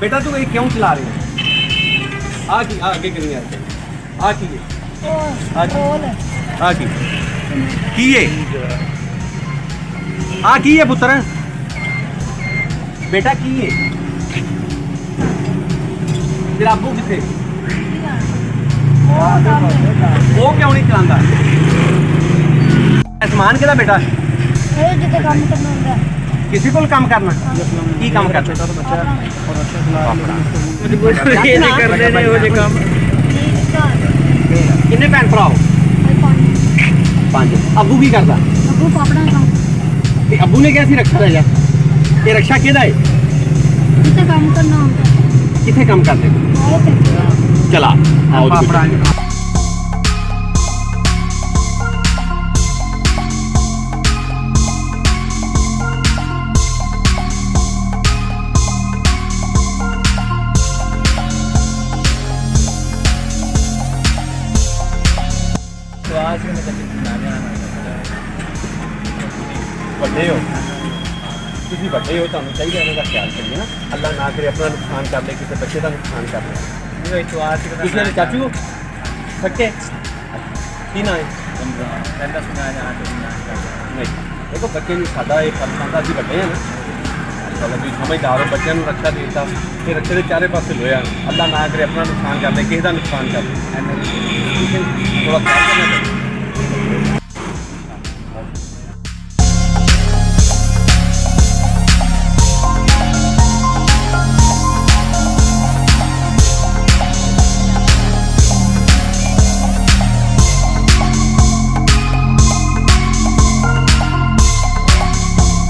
बेटा तू ये क्यों चला रही है? आगे करी यार आ की है पुत्र बेटा की है तेरा अबू किथे वो क्यों नहीं चलाता समान किहदा बेटा किसी को काम करना की काम करना किन्ने भैन भरा पांच अबू की करता अबू ने क्या सी रक्षा ले जा ये रक्षा किहदा है किथे काम करते चला आओ ਵੱਡੇ ਹੋ ਤੁਸੀਂ ਵੱਡੇ ਹੋ ਤੁਹਾਨੂੰ ਚਾਹੀਦਾ ਇਹਨਾਂ ਦਾ ਖਿਆਲ ਕਰੀਏ ਨਾ ਅੱਲਾ ਨਾ ਕਰੇ ਆਪਣਾ ਨੁਕਸਾਨ ਕਰ ਲੇ ਕਿਸੇ ਬੱਚੇ ਦਾ ਨੁਕਸਾਨ ਕਰ ਲੇ ਇਹ ਇਤਵਾਰ ਸੀ ਤੁਸੀਂ ਨੇ ਚਾਚੂ ਸੱਕੇ ਕੀ ਨਾ ਹੈ ਕਹਿੰਦਾ ਸੁਣਾ ਜਾਂ ਨਹੀਂ ਦੇਖੋ ਬੱਚੇ ਨੂੰ ਸਾਡਾ ਇਹ ਫਰਜ਼ ਹੁੰਦਾ ਅਸੀਂ ਵੱਡੇ ਆ ਨਾ ਚਲੋ ਵੀ ਸਮਝਦਾਰ ਹੋ ਬੱਚਿਆਂ ਨੂੰ ਰੱਖਿਆ ਦੇ ਦਿੱਤਾ ਤੇ ਰੱਖੇ ਦੇ ਚਾਰੇ ਪਾਸੇ ਲੋਇਆ ਅੱਲਾ ਨਾ ਕਰੇ ਆਪਣਾ ਨੁਕਸਾਨ ਕਰ ਲੇ ਕਿਸੇ ਦਾ ਨੁਕਸਾਨ ਕਰ ਲੇ ਥੋੜਾ ਖਿਆਲ ਕਰਨਾ ਚਾਹੀਦਾ